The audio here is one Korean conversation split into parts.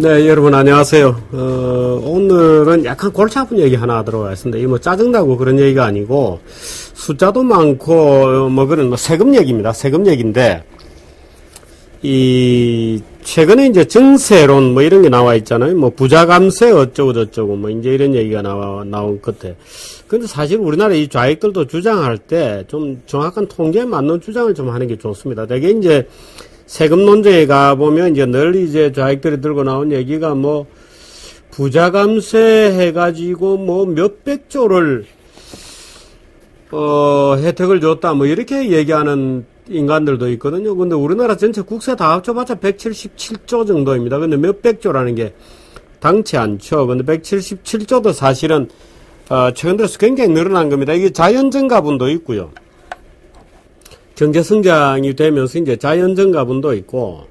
네, 여러분 안녕하세요. 오늘은 약간 골치 아픈 얘기 하나 들어와 있습니다. 이 뭐 짜증나고 그런 얘기가 아니고 숫자도 많고 그런 세금 얘기입니다. 세금 얘기인데 이 최근에 이제 증세론 이런 게 나와 있잖아요. 부자 감세 어쩌고 저쩌고 이제 이런 얘기가 나온 끝에. 근데 사실 우리나라 이 좌익들도 주장할 때 좀 정확한 통계에 맞는 주장을 좀 하는 게 좋습니다. 되게 이제 세금 논쟁에 가보면 이제 늘 이제 좌익들이 들고 나온 얘기가 부자 감세 해가지고 몇백 조를 혜택을 줬다 이렇게 얘기하는 인간들도 있거든요. 근데 우리나라 전체 국세 다 합쳐봤자 177조 정도입니다. 근데 몇백 조라는 게 당치 않죠. 근데 177조도 사실은 최근 들어서 굉장히 늘어난 겁니다. 이게 자연증가분도 있고요. 경제 성장이 되면서 이제 자연증가분도 있고,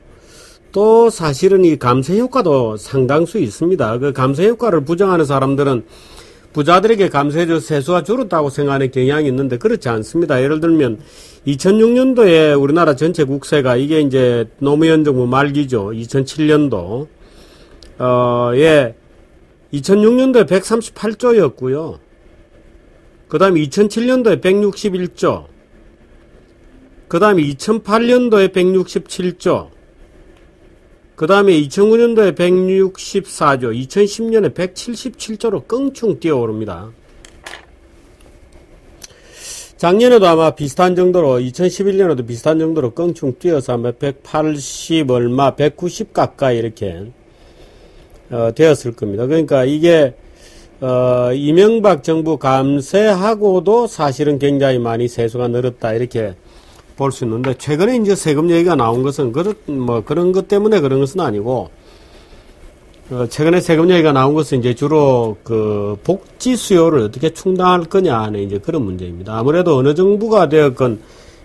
또 사실은 이 감세 효과도 상당수 있습니다. 그 감세 효과를 부정하는 사람들은 부자들에게 감세해서 세수가 줄었다고 생각하는 경향이 있는데 그렇지 않습니다. 예를 들면 2006년도에 우리나라 전체 국세가 이게 이제 노무현 정부 말기죠. 2007년도 예, 2006년도에 138조였고요. 그 다음에 2007년도에 161조, 그 다음에 2008년도에 167조, 그 다음에 2009년도에 164조, 2010년에 177조로 껑충 뛰어오릅니다. 작년에도 아마 비슷한 정도로, 2011년에도 비슷한 정도로 껑충 뛰어서 아마 180 얼마, 190 가까이 이렇게 되었을 겁니다. 그러니까 이게 이명박 정부 감세하고도 사실은 굉장히 많이 세수가 늘었다 이렇게 볼 수 있는데, 최근에 이제 세금 얘기가 나온 것은 그런 것 때문에 그런 것은 아니고, 최근에 세금 얘기가 나온 것은 이제 주로 복지 수요를 어떻게 충당할 거냐 하는 이제 그런 문제입니다. 아무래도 어느 정부가 되었건,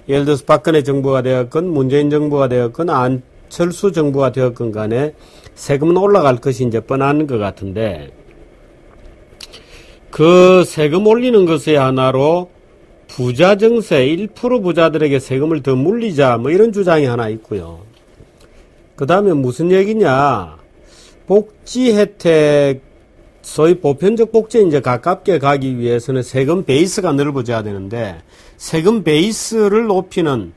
예를 들어서 박근혜 정부가 되었건, 문재인 정부가 되었건, 안철수 정부가 되었건 간에 세금은 올라갈 것이 이제 뻔한 것 같은데, 그 세금 올리는 것의 하나로 부자 증세 1% 부자들에게 세금을 더 물리자 이런 주장이 하나 있고요. 그 다음에 무슨 얘기냐, 복지 혜택, 소위 보편적 복지에 이제 가깝게 가기 위해서는 세금 베이스가 넓어져야 되는데, 세금 베이스를 높이는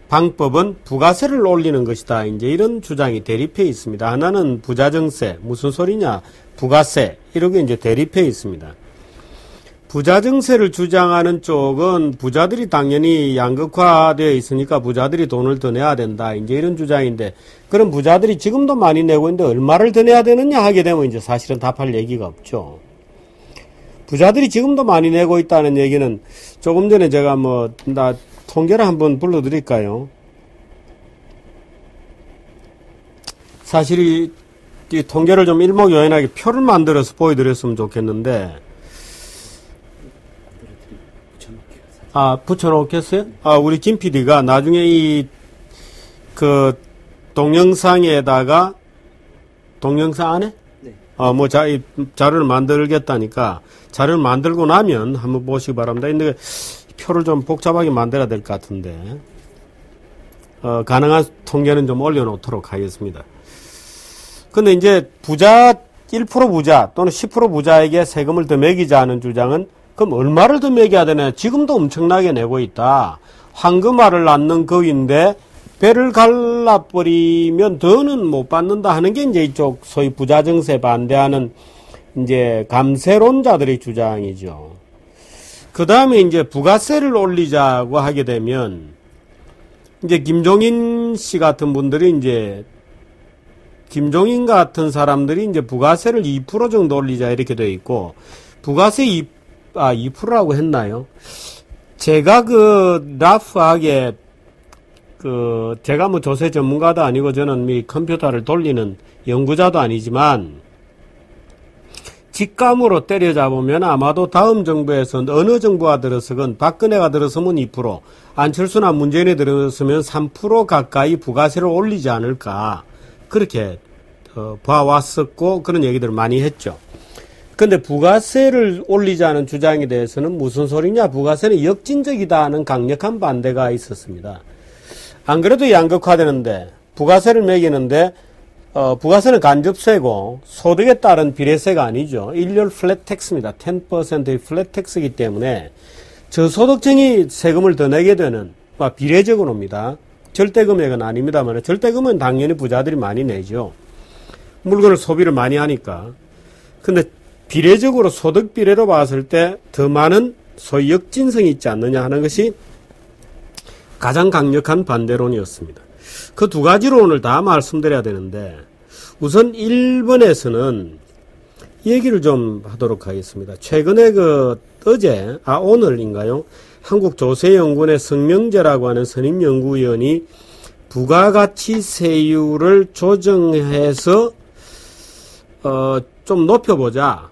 방법은 부가세를 올리는 것이다. 이제 이런 주장이 대립해 있습니다. 하나는 부자 증세, 무슨 소리냐, 부가세, 이렇게 이제 대립해 있습니다. 부자 증세를 주장하는 쪽은 부자들이 당연히 양극화되어 있으니까 부자들이 돈을 더 내야 된다. 이제 이런 주장인데, 그럼 부자들이 지금도 많이 내고 있는데 얼마를 더 내야 되느냐 하게 되면 이제 사실은 답할 얘기가 없죠. 부자들이 지금도 많이 내고 있다는 얘기는 조금 전에 제가 통계를 한번 불러드릴까요? 사실 이 통계를 좀 일목요연하게 표를 만들어서 보여드렸으면 좋겠는데, 붙여놓겠어요? 우리 김 PD가 나중에 동영상에다가, 동영상 안에? 네. 이 자료를 만들겠다니까, 자료를 만들고 나면 한번 보시기 바랍니다. 근데 표를 좀 복잡하게 만들어야 될 것 같은데, 가능한 통계는 좀 올려놓도록 하겠습니다. 근데 이제 1% 부자 또는 10% 부자에게 세금을 더 매기자는 주장은, 그럼 얼마를 더 매겨야 되냐? 지금도 엄청나게 내고 있다. 황금알을 낳는 거위인데 배를 갈라버리면 더는 못 받는다 하는 게 이제 이쪽 소위 부자 증세 반대하는 이제 감세론자들의 주장이죠. 그 다음에 이제 부가세를 올리자고 하게 되면 이제 김종인 씨 같은 분들이 김종인 같은 사람들이 이제 부가세를 2% 정도 올리자 이렇게 되어 있고, 부가세 2%라고 했나요? 제가 라프하게, 제가 조세 전문가도 아니고 저는 컴퓨터를 돌리는 연구자도 아니지만, 직감으로 때려잡으면 아마도 다음 정부에서 어느 정부가 들어서건 박근혜가 들어서면 2%, 안철수나 문재인이 들어서면 3% 가까이 부가세를 올리지 않을까. 그렇게, 봐왔었고, 그런 얘기들을 많이 했죠. 근데 부가세를 올리자는 주장에 대해서는 무슨 소리냐, 부가세는 역진적이다 하는 강력한 반대가 있었습니다. 안 그래도 양극화되는데 부가세를 매기는데 부가세는 간접세고 소득에 따른 비례세가 아니죠. 일렬 플랫텍스입니다. 10%의 플랫텍스이기 때문에 저소득층이 세금을 더 내게 되는 비례적으로입니다. 절대금액은 아닙니다만 절대금은 당연히 부자들이 많이 내죠. 물건을 소비를 많이 하니까. 근데 비례적으로 소득 비례로 봤을 때 더 많은 소위 역진성이 있지 않느냐 하는 것이 가장 강력한 반대론이었습니다. 그 두 가지로 오늘 다 말씀드려야 되는데 우선 1번에서는 얘기를 좀 하도록 하겠습니다. 최근에 오늘인가요? 한국조세연구원의 성명재라고 하는 선임연구위원이 부가가치세율을 조정해서 좀 높여보자.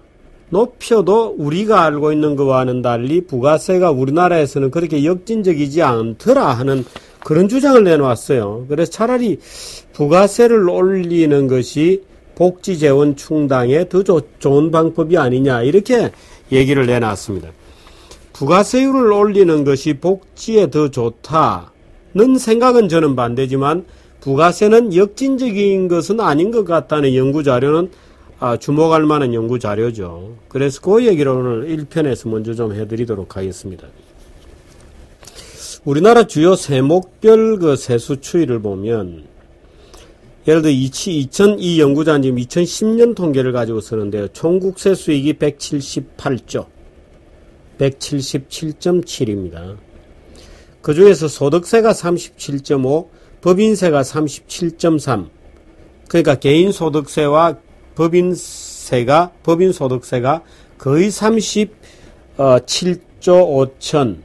높여도 우리가 알고 있는 것과는 달리 부가세가 우리나라에서는 그렇게 역진적이지 않더라 하는 그런 주장을 내놓았어요. 그래서 차라리 부가세를 올리는 것이 복지재원 충당에 더 좋은 방법이 아니냐 이렇게 얘기를 내놨습니다. 부가세율을 올리는 것이 복지에 더 좋다는 생각은 저는 반대지만 부가세는 역진적인 것은 아닌 것 같다는 연구자료는 주목할 만한 연구자료죠. 그래서 그 얘기를 오늘 1편에서 먼저 좀 해드리도록 하겠습니다. 우리나라 주요 세목별 세수 추이를 보면 예를 들어 이 연구자는 지금 2010년 통계를 가지고 쓰는데요. 총국세 수익이 178조 177.7입니다. 그 중에서 소득세가 37.5, 법인세가 37.3. 그러니까 개인소득세와 법인소득세가 거의 37조 5천억,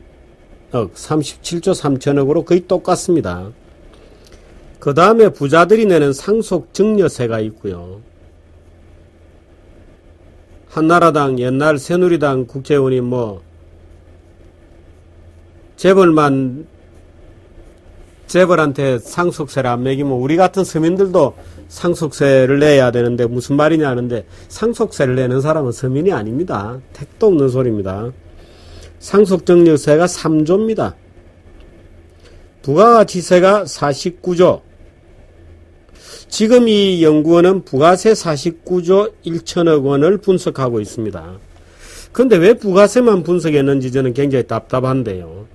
37조 3천억으로 거의 똑같습니다. 그 다음에 부자들이 내는 상속증여세가 있고요. 한나라당, 옛날 새누리당 국회의원이 재벌한테 상속세를 안 매기면 우리 같은 서민들도 상속세를 내야 되는데 무슨 말이냐 하는데 상속세를 내는 사람은 서민이 아닙니다. 택도 없는 소리입니다. 상속증여세가 3조입니다. 부가가치세가 49조. 지금 이 연구원은 부가세 49조 1천억 원을 분석하고 있습니다. 그런데 왜 부가세만 분석했는지 저는 굉장히 답답한데요.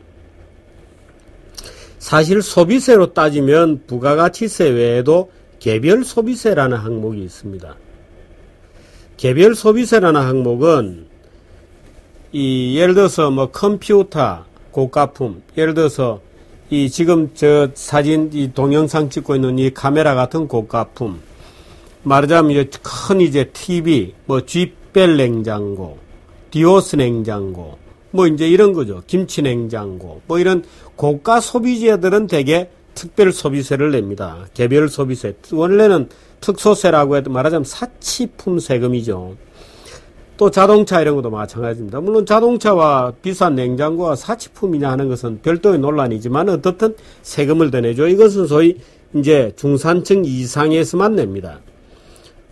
사실 소비세로 따지면 부가가치세 외에도 개별 소비세라는 항목이 있습니다. 개별 소비세라는 항목은 예를 들어서 컴퓨터 고가품, 예를 들어서 지금 저 사진 동영상 찍고 있는 이 카메라 같은 고가품, 말하자면 큰 TV, G벨 냉장고, 디오스 냉장고, 이런 거죠. 김치 냉장고, 이런 고가 소비재들은 대개 특별 소비세를 냅니다. 개별 소비세. 원래는 특소세라고 해도 말하자면 사치품 세금이죠. 또 자동차 이런 것도 마찬가지입니다. 물론 자동차와 비싼 냉장고와 사치품이냐 하는 것은 별도의 논란이지만 어떻든 세금을 더 내죠. 이것은 소위 중산층 이상에서만 냅니다.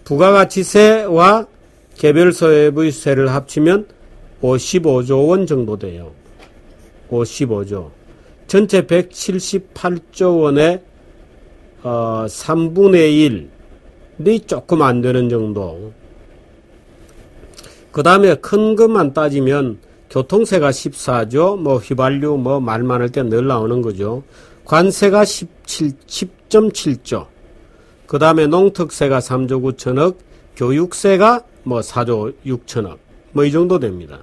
부가가치세와 개별 소비세를 합치면 55조 원 정도 돼요. 55조. 전체 178조 원의 3분의 1이 조금 안 되는 정도. 그 다음에 큰 것만 따지면 교통세가 14조, 휘발유 말 많을 때 늘 나오는 거죠. 관세가 10.7조. 그 다음에 농특세가 3조 9천억, 교육세가 4조 6천억. 이 정도 됩니다.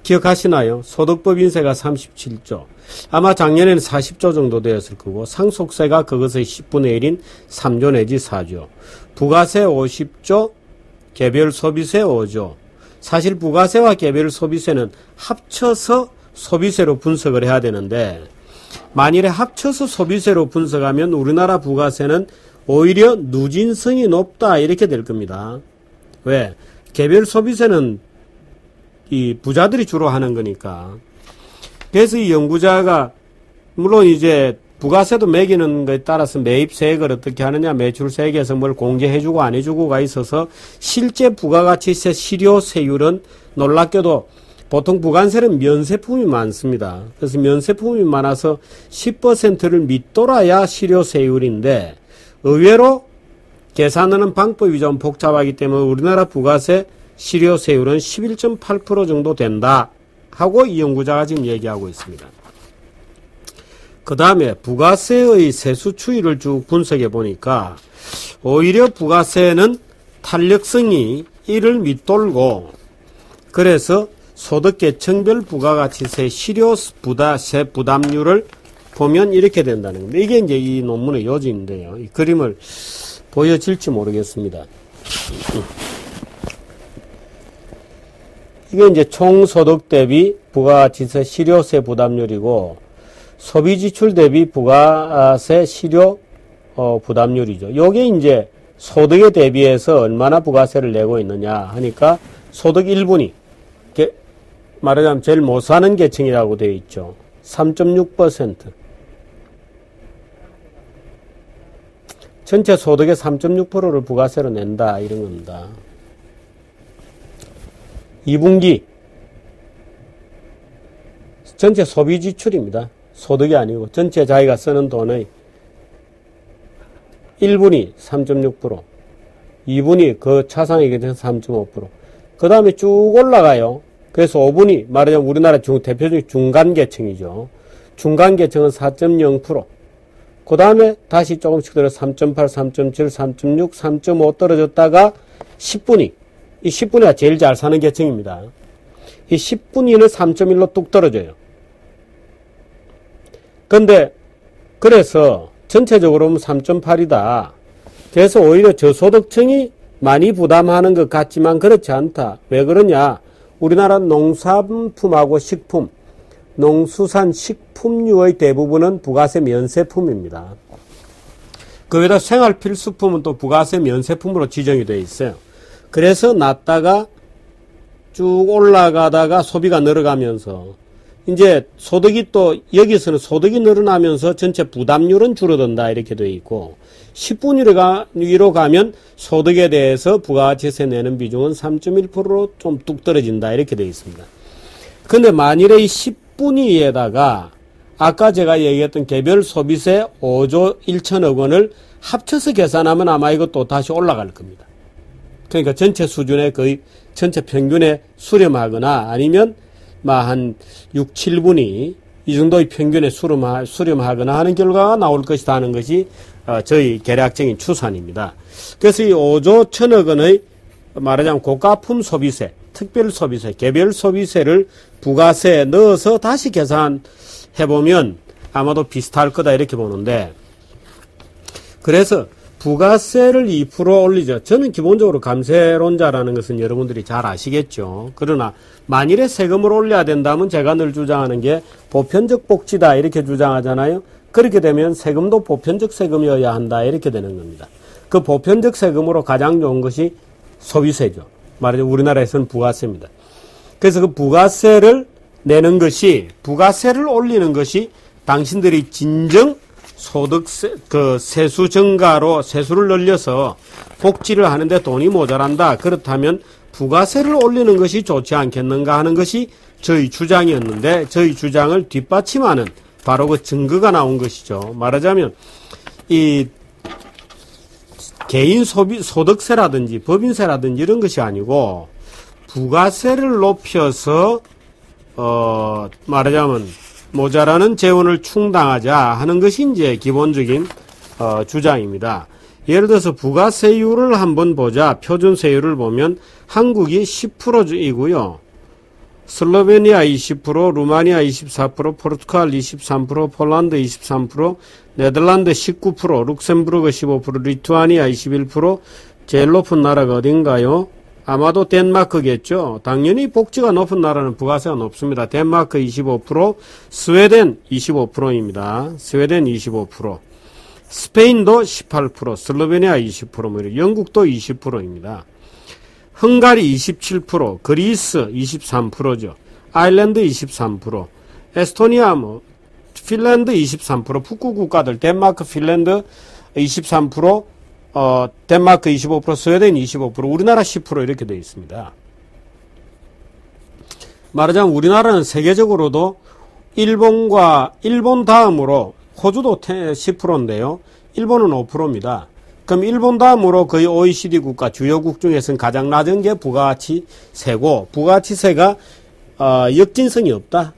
기억하시나요? 소득법인세가 37조. 아마 작년에는 40조 정도 되었을 거고, 상속세가 그것의 10분의 1인 3조 내지 4조. 부가세 50조, 개별 소비세 5조. 사실 부가세와 개별 소비세는 합쳐서 소비세로 분석을 해야 되는데, 만일에 합쳐서 소비세로 분석하면 우리나라 부가세는 오히려 누진성이 높다 이렇게 될 겁니다. 왜? 개별 소비세는 이 부자들이 주로 하는 거니까. 그래서 이 연구자가 물론 부가세도 매기는 것에 따라서 매입세액을 어떻게 하느냐, 매출세액에서 뭘 공제해주고 안 해주고가 있어서 실제 부가가치세 실효세율은 놀랍게도 보통 부가세는 면세품이 많습니다. 그래서 면세품이 많아서 10%를 밑돌아야 실효세율인데 의외로 계산하는 방법이 좀 복잡하기 때문에 우리나라 부가세 실효세율은 11.8% 정도 된다 하고 이 연구자가 지금 얘기하고 있습니다. 그 다음에 부가세의 세수 추이를 쭉 분석해 보니까 오히려 부가세는 탄력성이 이를 밑돌고, 그래서 소득계층별 부가가치세 실효세 부담률을 보면 이렇게 된다는 겁니다. 이게 이제 이 논문의 요지인데요. 이 그림을 보여질지 모르겠습니다. 이게 이제 총소득 대비 부가가치세 실효세 부담률이고, 소비지출 대비 부가세 실효 부담률이죠. 요게 이제 소득에 대비해서 얼마나 부가세를 내고 있느냐 하니까 소득 1분위, 말하자면 제일 못 사는 계층이라고 되어 있죠. 3.6%. 전체 소득의 3.6%를 부가세로 낸다 이런 겁니다. 2분기 전체 소비 지출입니다. 소득이 아니고 전체 자기가 쓰는 돈의 1분위 3.6%, 2분위 그 차상위에 대해서 3.5%, 그 다음에 쭉 올라가요. 그래서 5분위, 말하자면 우리나라 대표적인 중간계층이죠. 중간계층은 4.0%, 그 다음에 다시 조금씩 들어 3.8, 3.7, 3.6, 3.5 떨어졌다가 10분위, 이 10분위가 제일 잘 사는 계층입니다. 이 10분위는 3.1로 뚝 떨어져요. 근데 그래서 전체적으로 보면 3.8이다. 그래서 오히려 저소득층이 많이 부담하는 것 같지만 그렇지 않다. 왜 그러냐? 우리나라 농산품하고 식품, 농수산 식품류의 대부분은 부가세 면세품입니다. 거기다 생활필수품은 또 부가세 면세품으로 지정이 되어 있어요. 그래서 낮다가 쭉 올라가다가 소비가 늘어가면서 이제 소득이 또 여기서는 소득이 늘어나면서 전체 부담률은 줄어든다 이렇게 되어 있고, 10분 위로 가면 소득에 대해서 부가가치세 내는 비중은 3.1%로 좀 뚝 떨어진다 이렇게 되어 있습니다. 근데 만일에 이 10분위에다가 아까 제가 얘기했던 개별 소비세 5조 1천억 원을 합쳐서 계산하면 아마 이것도 다시 올라갈 겁니다. 그러니까 전체 수준에 거의 전체 평균에 수렴하거나 아니면 한 6, 7분위 이 정도의 평균에 수렴하거나 하는 결과가 나올 것이다 하는 것이 저희 계략적인 추산입니다. 그래서 이 5조 1천억 원의 말하자면 고가품 소비세, 특별 소비세, 개별 소비세를 부가세에 넣어서 다시 계산해보면 아마도 비슷할 거다 이렇게 보는데, 그래서 부가세를 2% 올리죠. 저는 기본적으로 감세론자라는 것은 여러분들이 잘 아시겠죠. 그러나 만일에 세금을 올려야 된다면 제가 늘 주장하는 게 보편적 복지다 이렇게 주장하잖아요. 그렇게 되면 세금도 보편적 세금이어야 한다 이렇게 되는 겁니다. 그 보편적 세금으로 가장 좋은 것이 소비세죠. 말하자면 우리나라에서는 부가세입니다. 그래서 그 부가세를 내는 것이, 부가세를 올리는 것이 당신들이 진정 소득세, 세수 증가로 세수를 늘려서 복지를 하는데 돈이 모자란다. 그렇다면 부가세를 올리는 것이 좋지 않겠는가 하는 것이 저희 주장이었는데, 저희 주장을 뒷받침하는 바로 그 증거가 나온 것이죠. 말하자면 이 개인 소득세라든지 법인세라든지 이런 것이 아니고 부가세를 높여서 말하자면 모자라는 재원을 충당하자 하는 것이 이제 기본적인 주장입니다. 예를 들어서 부가세율을 한번 보자. 표준세율을 보면 한국이 10%이고요. 슬로베니아 20%, 루마니아 24%, 포르투갈 23%, 폴란드 23%, 네덜란드 19%, 룩셈부르크 15%, 리투아니아 21%, 제일 높은 나라가 어딘가요? 아마도 덴마크겠죠. 당연히 복지가 높은 나라는 부가세가 높습니다. 덴마크 25%, 스웨덴 25%입니다. 스웨덴 25%, 스페인도 18%, 슬로베니아 20%, 영국도 20%입니다. 헝가리 27%, 그리스 23%죠. 아일랜드 23%, 에스토니아 핀란드 23%, 북구 국가들 덴마크, 핀란드 23%, 덴마크 25%, 스웨덴 25%, 우리나라 10% 이렇게 되어 있습니다. 말하자면 우리나라는 세계적으로도 일본 다음으로 호주도 10%인데요. 일본은 5%입니다. 그럼 일본 다음으로 거의 OECD 국가 주요국 중에서는 가장 낮은 게 부가가치세고, 부가가치세가 역진성이 없다.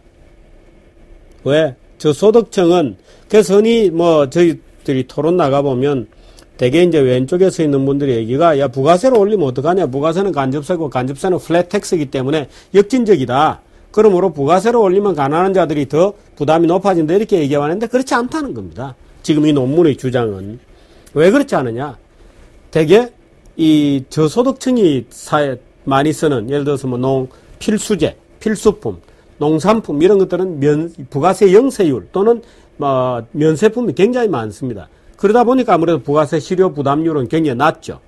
왜? 저소득층은, 그래서 흔히 저희들이 토론 나가보면 대개 이제 왼쪽에 서 있는 분들의 얘기가, 야, 부가세를 올리면 어떡하냐? 부가세는 간접세고 간접세는 플랫 텍스이기 때문에 역진적이다. 그러므로 부가세를 올리면 가난한 자들이 더 부담이 높아진다. 이렇게 얘기하는데 그렇지 않다는 겁니다. 지금 이 논문의 주장은. 왜 그렇지 않느냐? 대개 이 저소득층이 많이 쓰는, 예를 들어서 필수재, 필수품, 농산품 이런 것들은 부가세 영세율 또는 면세품이 굉장히 많습니다. 그러다 보니까 아무래도 부가세 실효 부담률은 굉장히 낮죠.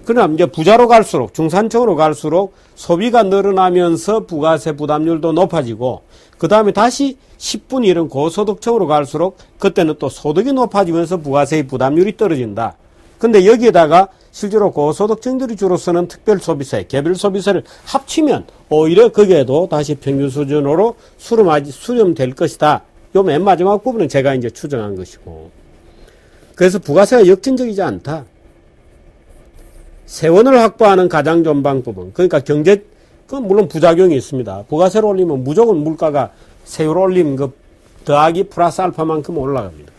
그러나 이제 부자로 갈수록, 중산층으로 갈수록 소비가 늘어나면서 부가세 부담률도 높아지고, 그 다음에 다시 10분위 이런 고소득층으로 갈수록 그때는 또 소득이 높아지면서 부가세의 부담률이 떨어진다. 근데 여기에다가 실제로 고소득층들이 주로 쓰는 특별소비세, 개별소비세를 합치면 오히려 거기에도 다시 평균 수준으로 수렴될 것이다. 요 맨 마지막 부분은 제가 이제 추정한 것이고. 그래서 부가세가 역진적이지 않다. 세원을 확보하는 가장 좋은 방법은, 그러니까 그건 물론 부작용이 있습니다. 부가세를 올리면 무조건 물가가 세율 올림 더하기 플러스 알파만큼 올라갑니다.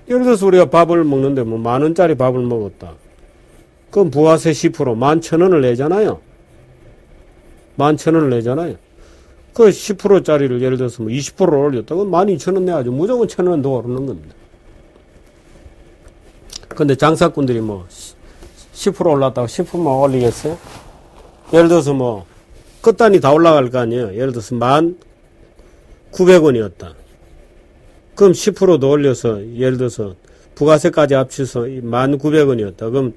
예를 들어서 우리가 밥을 먹는데 10,000원짜리 밥을 먹었다. 그럼 부가세 10% 11,000원을 내잖아요. 11,000원을 내잖아요. 그 10%짜리를 예를 들어서 20%를 올렸다. 그럼 12,000원 내야죠. 무조건 1,000원 더 오르는 겁니다. 근데 장사꾼들이 10% 올랐다고 10%만 올리겠어요? 예를 들어서 끝단이 다 올라갈 거 아니에요. 예를 들어서 1,900원이었다. 그럼 10% 더 올려서, 예를 들어서 부가세까지 합쳐서 1,900원이었다. 그럼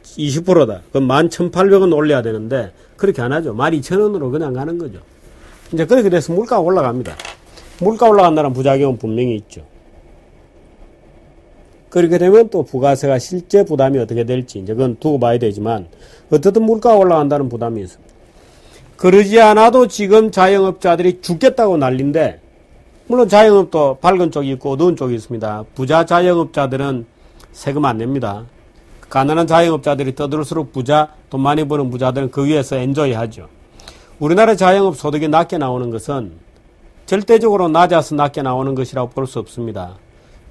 20%다. 그럼 11,800원 올려야 되는데, 그렇게 안 하죠. 12,000원으로 그냥 가는 거죠. 이제 그렇게 돼서 물가가 올라갑니다. 물가 올라간다는 부작용은 분명히 있죠. 그렇게 되면 또 부가세가 실제 부담이 어떻게 될지 이제 그건 두고 봐야 되지만, 어떻든 물가가 올라간다는 부담이 있습니다. 그러지 않아도 지금 자영업자들이 죽겠다고 난리인데, 물론 자영업도 밝은 쪽이 있고 어두운 쪽이 있습니다. 부자 자영업자들은 세금 안 냅니다. 가난한 자영업자들이 떠들수록 돈 많이 버는 부자들은 그 위에서 엔조이 하죠. 우리나라 자영업 소득이 낮게 나오는 것은 절대적으로 낮아서 낮게 나오는 것이라고 볼 수 없습니다.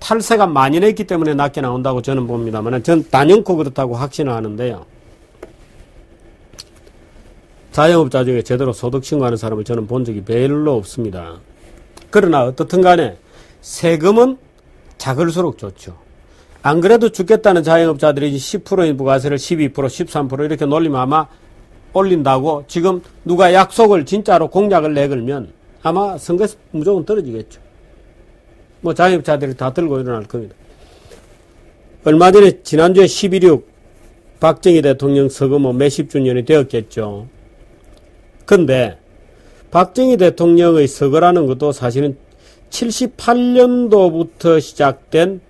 탈세가 만연했기 때문에 낮게 나온다고 저는 봅니다만, 전 단연코 그렇다고 확신을 하는데요. 자영업자 중에 제대로 소득 신고하는 사람을 저는 본 적이 별로 없습니다. 그러나 어떻든 간에 세금은 작을수록 좋죠. 안 그래도 죽겠다는 자영업자들이 10%인 부가세를 12%, 13% 이렇게 놀리면 아마 올린다고 지금 누가 약속을 진짜로 공약을 내걸면 아마 선거에서 무조건 떨어지겠죠. 자영업자들이 다 들고 일어날 겁니다. 얼마 전에 지난주에 11.6 박정희 대통령 서거 몇십 주년이 되었겠죠. 근데 박정희 대통령의 서거라는 것도 사실은 78년도부터 시작된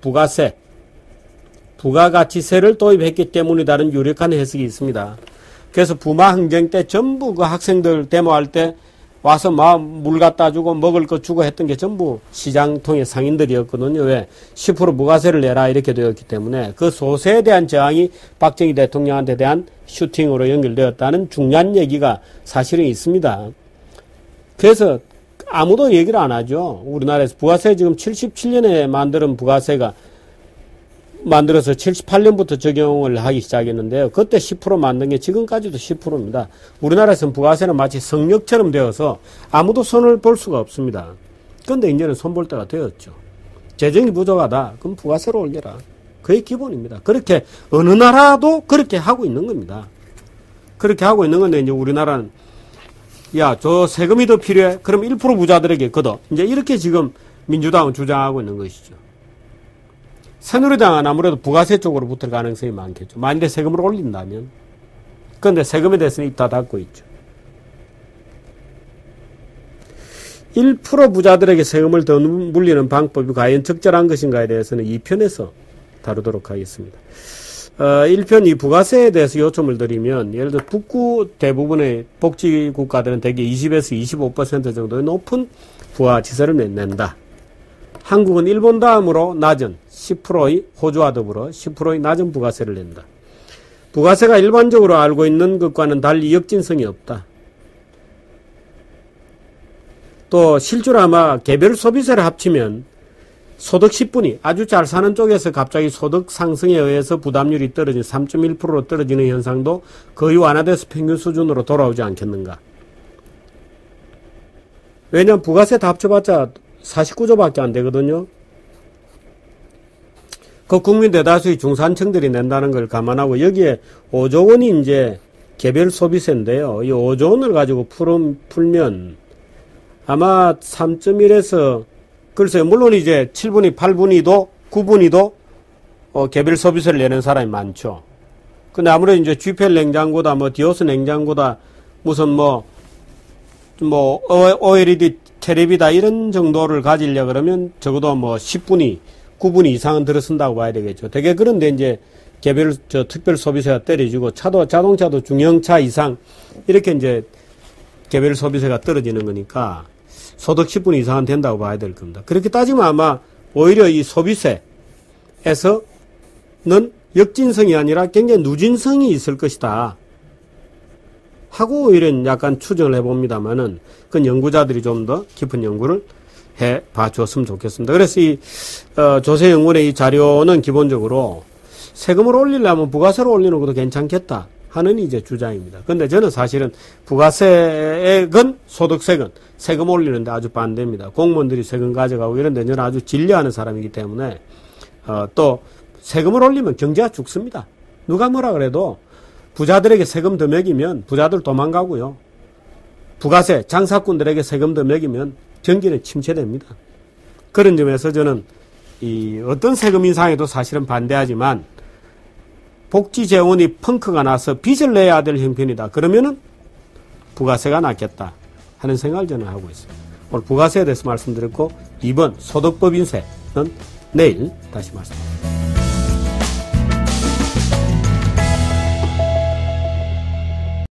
부가가치세를 도입했기 때문이라는 유력한 해석이 있습니다. 그래서 부마 항쟁 때 전부 그 학생들 데모할 때 와서 물 갖다 주고 먹을 거 주고 했던 게 전부 시장통의 상인들이었거든요. 왜? 10% 부가세를 내라 이렇게 되었기 때문에 그 소세에 대한 저항이 박정희 대통령한테 대한 슈팅으로 연결되었다는 중요한 얘기가 사실은 있습니다. 그래서 아무도 얘기를 안 하죠. 우리나라에서 부가세 지금 77년에 만드는 부가세가 만들어서 78년부터 적용을 하기 시작했는데요. 그때 10% 만든 게 지금까지도 10%입니다. 우리나라에서는 부가세는 마치 성역처럼 되어서 아무도 손을 볼 수가 없습니다. 그런데 이제는 손볼 때가 되었죠. 재정이 부족하다. 그럼 부가세로 올려라. 그게 기본입니다. 그렇게 어느 나라도 그렇게 하고 있는 겁니다. 그렇게 하고 있는 건데 이제 우리나라는 저 세금이 더 필요해? 그럼 1% 부자들에게 걷어. 이제 이렇게 지금 민주당은 주장하고 있는 것이죠. 새누리당은 아무래도 부가세 쪽으로 붙을 가능성이 많겠죠. 만일에 세금을 올린다면. 그런데 세금에 대해서는 입 다 닫고 있죠. 1% 부자들에게 세금을 더 물리는 방법이 과연 적절한 것인가에 대해서는 2편에서 다루도록 하겠습니다. 1편 이 부가세에 대해서 요점을 드리면, 예를 들어 북구 대부분의 복지국가들은 대개 20에서 25% 정도의 높은 부가가치세를 낸다. 한국은 일본 다음으로 낮은 10%의 호주와 더불어 10%의 낮은 부가세를 낸다. 부가세가 일반적으로 알고 있는 것과는 달리 역진성이 없다. 또 실제로 아마 개별 소비세를 합치면 소득 10분위, 아주 잘 사는 쪽에서 갑자기 소득 상승에 의해서 부담률이 떨어진 3.1%로 떨어지는 현상도 거의 완화돼서 평균 수준으로 돌아오지 않겠는가. 왜냐하면 부가세 다 합쳐봤자 49조밖에 안 되거든요. 그 국민 대다수의 중산층들이 낸다는 걸 감안하고 여기에 5조 원이 이제 개별 소비세인데요. 이 5조 원을 가지고 풀면 아마 3.1에서 글쎄요, 물론 이제 7분위, 8분위도 9분위도 개별 소비세를 내는 사람이 많죠. 근데 아무래도 이제 GPL 냉장고다, 디오스 냉장고다, 무슨 OLED 텔레비다 이런 정도를 가지려 그러면 적어도 10분위, 9분위 이상은 들어선다고 봐야 되겠죠. 되게 그런데 이제 개별, 특별 소비세가 떨어지고 자동차도 중형차 이상 이렇게 이제 개별 소비세가 떨어지는 거니까 소득 10분위 이상은 된다고 봐야 될 겁니다. 그렇게 따지면 아마 오히려 이 소비세에서는 역진성이 아니라 굉장히 누진성이 있을 것이다 하고 오히려 약간 추정을 해봅니다만은 그건 연구자들이 좀 더 깊은 연구를 해 봐주었으면 좋겠습니다. 그래서 이 조세영문의 이 자료는 기본적으로 세금을 올리려면 부가세를 올리는 것도 괜찮겠다 하는 이제 주장입니다. 근데 저는 사실은 부가세액은 소득세금, 세금 올리는데 아주 반대입니다. 공무원들이 세금 가져가고 이런데 저는 아주 진리하는 사람이기 때문에 또 세금을 올리면 경제가 죽습니다. 누가 뭐라 그래도 부자들에게 세금 더 매기면 부자들 도망가고요. 부가세, 장사꾼들에게 세금 더 매기면 경기는 침체됩니다. 그런 점에서 저는 이 어떤 세금 인상에도 사실은 반대하지만 복지 재원이 펑크가 나서 빚을 내야 될 형편이다. 그러면은 부가세가 낫겠다 하는 생각을 저는 하고 있습니다. 오늘 부가세에 대해서 말씀드렸고 2번 소득법 인세는 내일 다시 말씀드립니다.